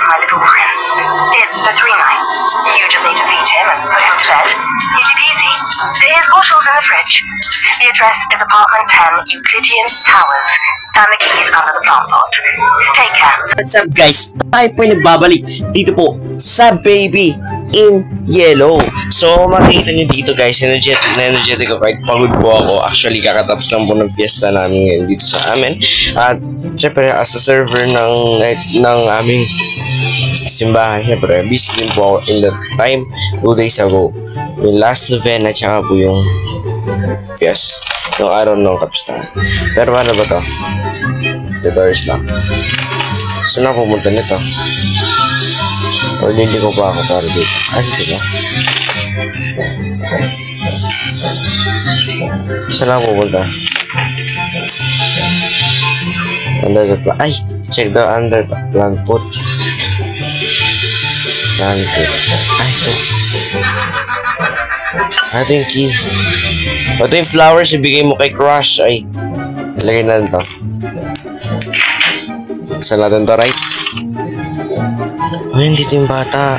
my little prince. It's for 3 nights. You just need to feed him and put him to bed. Easy peasy. His bottle's in the fridge. The address is apartment 10 Euclidean Towers. And the key is under the plant pot. Take care. What's up guys? Tayo po yung nagbabalik dito po sa Baby in Yellow. So makikita nyo dito guys, energetic ako kahit pagod po ako. Actually kakatapos lang po ng fiesta namin ngayon dito sa amin. At syempre as a server ng aming simbahan, syempre busy din po ako in the time 2 days ago. Yung last novena tsaka po yung fiesta. Yung araw ng kapistahan. Pero ano ba to? The doors lang. So na pumunta nito. O hindi ko pa ako para dito. Ay, dito na. Saan na pupunta? Under the plant. Ay! Check the under the plant pot. Plant pot. Ay, ito. Ito yung key. Ito yung flowers ibigay mo kay Crush. Ay, ilagay na ito. Saan natin ito, right? Ay, dito yung bata.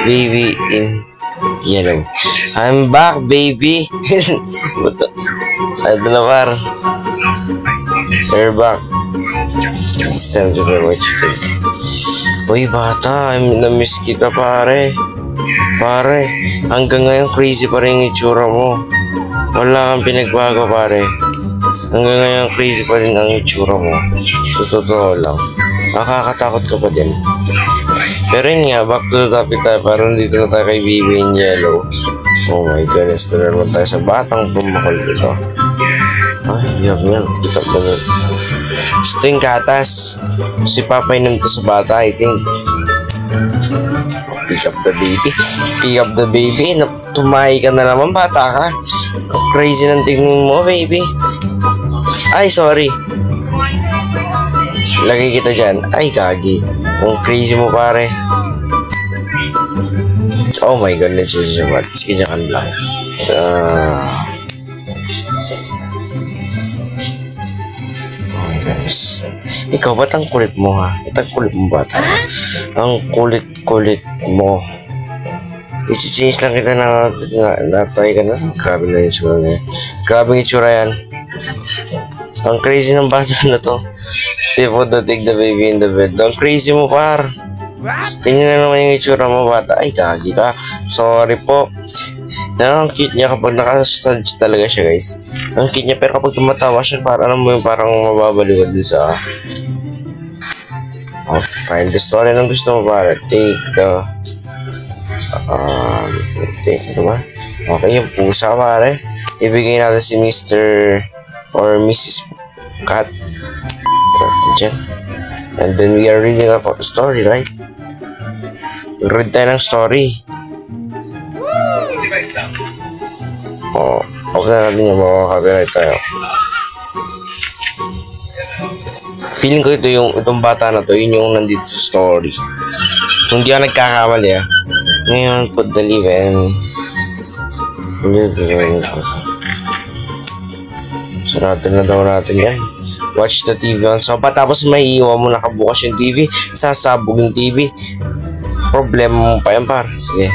Baby in Yellow. I'm back, baby. Ito na, par. We're back. It's time to go what you think. Uy, bata. Na-miss kita, pare. Pare, hanggang ngayon crazy pa rin yung itsura mo. Wala kang pinagbago, pare. Hanggang ngayon crazy pa rin ang itsura mo. So, totoo lang. Nakakatakot ka pa din. Pero yun nga, back to the topic tayo. Parang dito na tayo kay Baby in Yellow. Oh my goodness, naman tayo sa batang tumakol dito. Ay, yan. Pick up na yun. Gusto yung gatas. Si Papa yun to sa bata, I think. Pick up the baby. Pick up the baby. Tumahi ka na naman, bata ka. Ang crazy ng tingin mo, baby. Ay, sorry. Lagay kita dyan. Ay, kagi. Ang crazy mo, pare. Oh my god, let's use the word. Sige, dyan lang. Oh my goodness. Ikaw, ba't ang kulit mo, ha? Ba't ang kulit mo, bata? Ang kulit mo. I-change lang kita na natay ka na. Grabe na yung itsura niya. Grabe yung itsura yan. Ang crazy ng bata na to. Tipo to take the baby in the bed. Ang crazy mo, par. Tingnan na naman yung itsura mo, bata. Ay, kagi ka. Sorry po. Ang cute niya kapag nakasad talaga siya, guys. Ang cute niya, pero kapag tumatawa siya, parang mo yung parang mababaliwad din sa... find the story ng gusto mo, para. Take the... take, ano ba? Okay, yung pusa, pare. Ibigay natin si Mr. or Mrs. Cat. Dyan. And then we are reading about the story, right? Read tayo ng story. Oh, okay na natin yung mga copyright tayo. Feeling ko itong bata na to, yun yung nandito sa story. Kung di ako nagkakamali, ngayon, put the live and sarado na daw natin yan. Watch the TV on sofa. Tapos may iiwan mo nakabukas yung TV. Sasabog yung TV. Problema mo pa yan, par. Sige.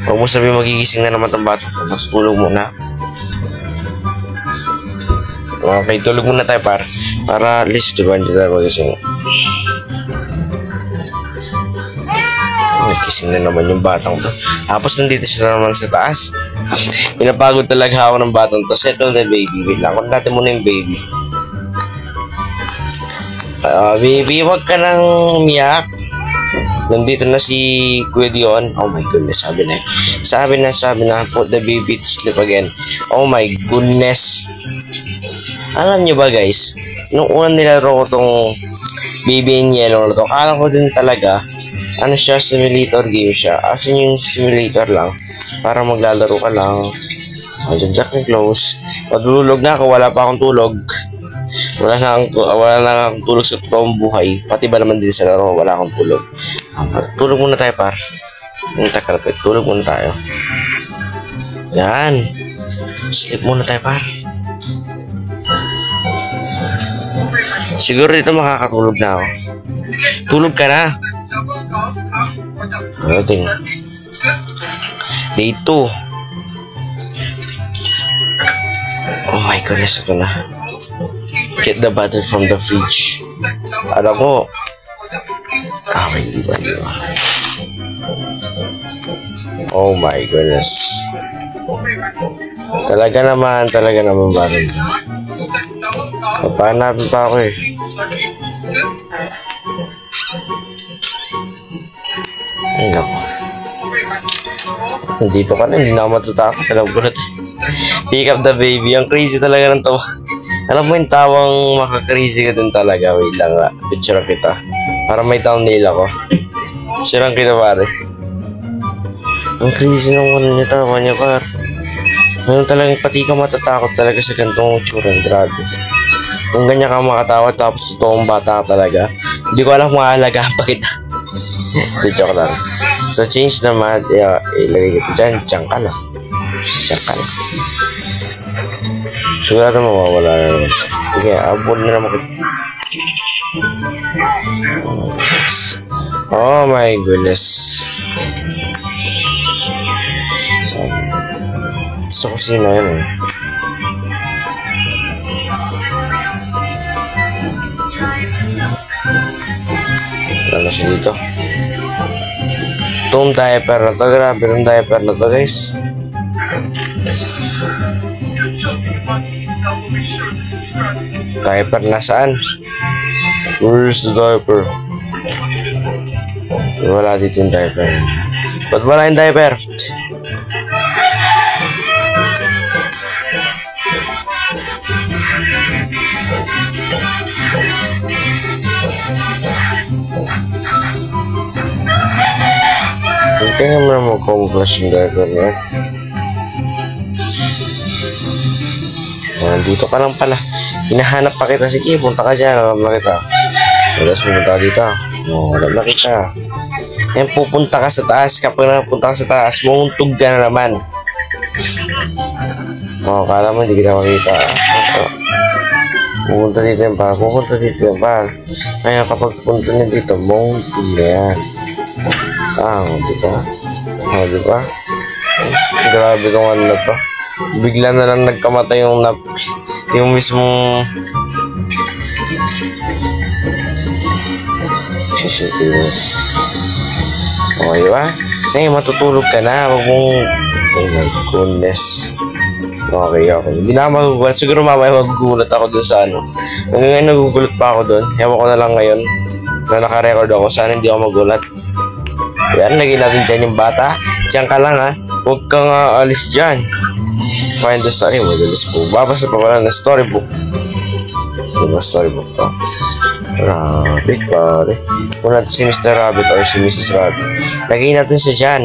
Huwag mo sabihin magigising na naman ang bata. Tapos tulog muna. Okay, tulog muna tayo, par. Para at least diba hindi tayo magising. Gising na naman yung batang to. Tapos nandito siya naman sa taas. Pinapagod talaga ako ng batang to. Settle the baby. Wait lang. Kung natin muna yung baby. Baby, wag ka nang umiyak. Nandito na si Kuya Dion. Oh my goodness, sabi na, put the baby to sleep again. Oh my goodness. Alam nyo ba guys, nung unang nilaro ko tong Baby in Yellow na to, akala ko din talaga, ano siya, simulator game siya. As in yung simulator lang, para maglalaro ka lang. Jack and close. Matulog na ako, wala pa akong tulog. Wala na akong tulog sa totoong buhay. Pati ba naman din sa laro, wala akong tulog. Tulog muna tayo, par. Tulog muna tayo. Yan. Sleep muna tayo, par. Siguro dito makakatulog na ako. Tulog ka na. Ano ting? Day 2. Oh my goodness, ito na. Get the bottle from the fridge. Alam ko. Hindi ba? Oh my goodness. Talaga naman bottle. Papanapin pa ako eh. Ay, naku. Nandito ka na, hindi na ako matatakot. Alam ko na. Pick up the baby. Ang crazy talaga ng tawa. Alam mo yung tawang maka-crazy ka din talaga. Wait lang nga. Picture kita. Para may thumbnail ako. Picture kita pare. Ang crazy ng ano niya, tawa niya par. Ano talagang pati ka matatakot talaga sa gantong tsuran. Grabe. Kung ganyan ka makatawa tapos totoong bata ka talaga. Hindi ko alam kung aalagaan pa kita. Hindi, joke lang. So, change naman. Ilagay kita dyan. Diyan ka lang. Diyan ka lang. Sigurado mawawala na naman. Sige, abon na naman kita. Oh my goodness. Sa kusina yan eh. Wala na siya dito. Itong diaper na to. Grabe yung diaper na to guys. Diaper na saan? Where's the diaper? Wala dito yung diaper. Ba't wala yung diaper? Kaya mo na mag-compress yung diaper na. Dito ka lang pala. Hinahanap pa kita. Sige, punta ka dyan. Alam na kita. Walas pumunta ka dito. Alam na kita. Yan, pupunta ka sa taas. Kapag napunta ka sa taas, mauntog ka na naman. Kala mo, hindi kita makita. Pupunta dito yan pa. Pupunta dito yan pa. Ngayon, kapag punta niya dito, mauntog na yan. Diba? Diba? Grabe itong ano na to. Bigla na lang nagkamatay yung mismong CCTV. Okay ba? Matutulog ka na. Huwag mong... Oh my goodness. Okay. Hindi na ako magugulat. Siguro mamaya magugulat ako dun sa ano. Ngayon nagugulat pa ako dun. Ewan ko na lang ngayon na naka-record ako. Sana hindi ako magulat. Yan, lagay natin dyan yung bata. Diyan ka lang ha. Huwag kang alis dyan. Find the story. Madalis po. Babasa pa pala ng storybook. Diba storybook to? Rabbit pare. Kung natin si Mr. Rabbit or si Mrs. Rabbit. Lagay natin siya dyan.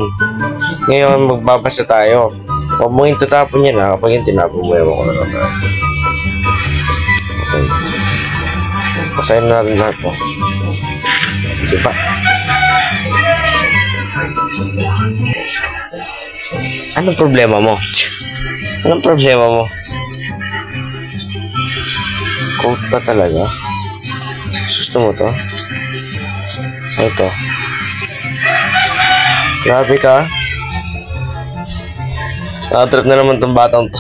Ngayon magbabasa tayo. Huwag mo yung tatapon yan ha. Kapag yung tinapon mo, ewan ko na lang tayo. Okay. Pasayin na natin lahat po. Diba? Anong problema mo? Anong problema mo? Quote pa talaga? Gusto mo to? Ito. Grabe ka. Nakatrip na naman tong batang to.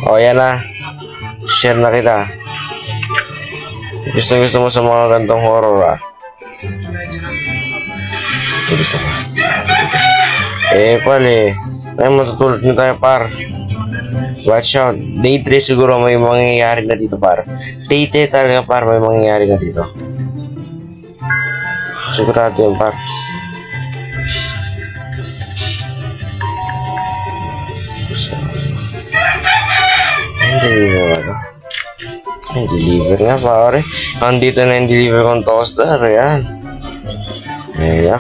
O, yan na. Share na kita. Gusto mo sa mga gantong horror Gusto ko. Pali. Ay, matutulog na tayo, par. Watch out. Day 3 siguro may mangyayari na dito, par. Day 3 talaga, par. May mangyayari na dito. Sigurado yun, par. Deliver nga, pare. Andito na yung deliver kong toaster. Ayan.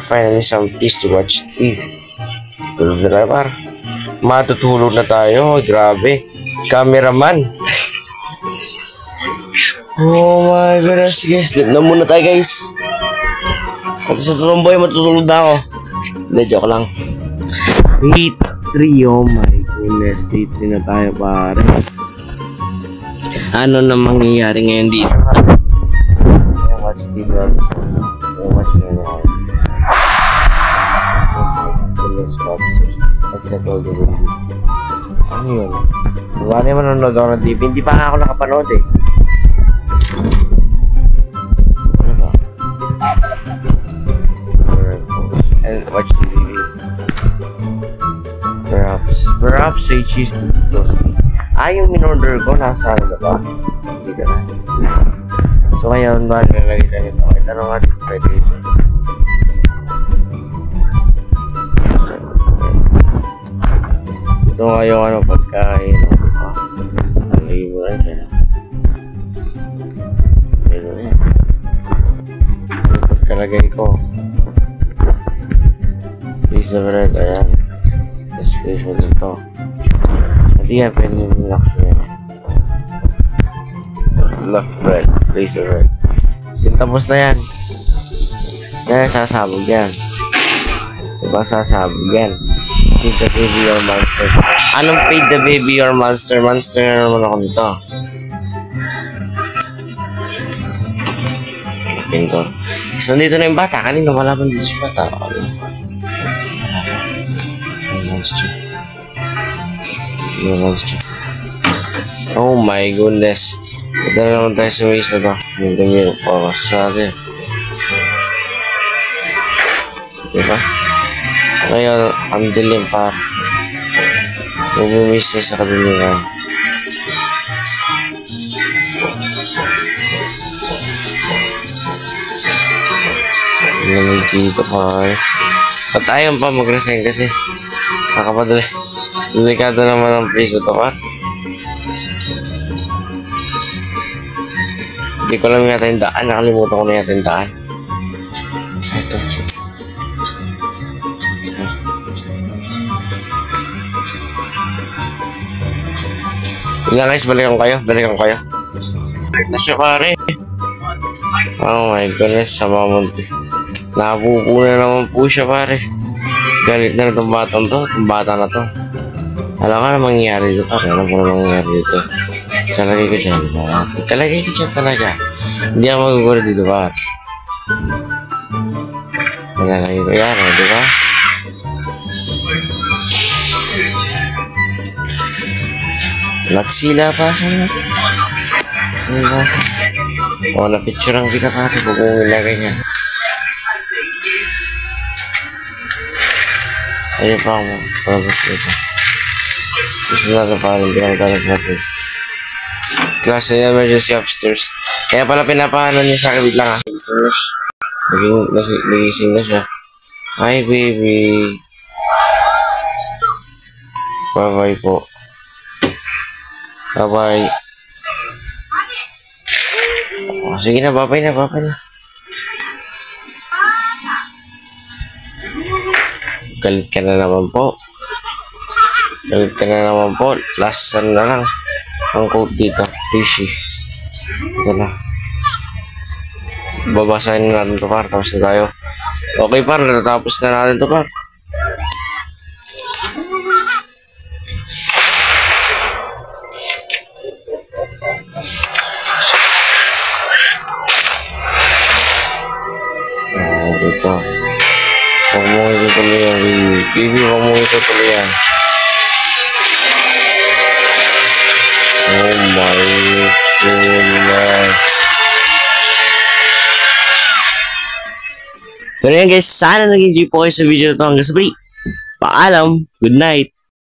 Finally some peace to watch TV. Tulog na tayo, par. Matutulog na tayo. Grabe. Cameraman. Oh my goodness, guys. Sleep na muna tayo, guys. Pati sa tulomboy, matutulog na ako. Hindi, joke lang. Day 3, oh my goodness. Day 3 na tayo, pare. Ano na mangyayari ngayon dito? Watch Steve Robinson. So much more. Goodness, lobsters. Except all the baby. Ano yun? Wala naman nanonood ako ng TV. Hindi pa nga ako nakapanood eh. Ano ba? And watch the TV. Perhaps say cheese to toasty. Yung in-order ko, nasa ano ba? Hindi ka na. So ngayon, bali nalagay lang ito. Ito na nga dito pwede ito. Ito nga yung ano, pagkain. Nalagay mo lang siya. Ito na yan. Ano pagkalagay ko? Piece of bread, ayan. Space mo dito. Hindi yan, pwede mo nilakso yan. Left bread, place of bread. Tapos na yan. Yan, sasabog yan. Diba sasabog yan? Feed the baby or monster. Anong feed the baby or monster? Monster na naman ako nito. Pinto. So, nandito na yung bata. Kanina wala pa dito si bata. Monster. Monster. Oh my goodness. Ito na naman tayo sa waste na to. Yung ganyan po sa atin. Diba? Ngayon, ang dilim pa. Bubumis tayo sa kabilingan. Lamig dito pa. At ayaw pa mag-resign kasi nakapadali. Delikado naman ang piso to pa. Hindi ko lang yata yung daan. Nakalimutan ko na yata yung daan. Ito. Ilang guys, balikan kayo. Balikan kayo. Na siya pare. Oh my goodness, sama mo. Napupuna naman po siya pare. Galit na itong batang to. Itong bata na to. Alam ka na mangyayari dito pare. Alam ko na mangyayari dito. Kalagay ko dyan. Kalagay ko dyan talaga. Hindi ako magugulat dito pare. Kalagay ko yan. Diba? Nagsila pa siya. O, na-picture ang kita pare. Kung ilagay niya. Ayun pa ako. Pagkas dito. Gusto na ito pare. Hindi ako talagang natin. Class na emergency upstairs. Kaya pala pinapahanan niya sa akin. Wait lang ha. Nagising na siya. Hi baby. Bye bye po. Bye bye. Oh, sige na, bye bye na, bye bye na. Galit ka na naman po. Galit ka na naman po. Last na lang. Ang quote dito. Fishy. Ito na. Babasahin na natin ito par. Tapos na tayo. Okay par. Natatapos na natin ito par. Dito. Huwag mong itutuloy yan, baby. Huwag mong itutuloy yan. Oh my goodness. Pero yan guys, sana nag-enjoy po kayo sa video na ito hanggang sa bali. Paalam, good night.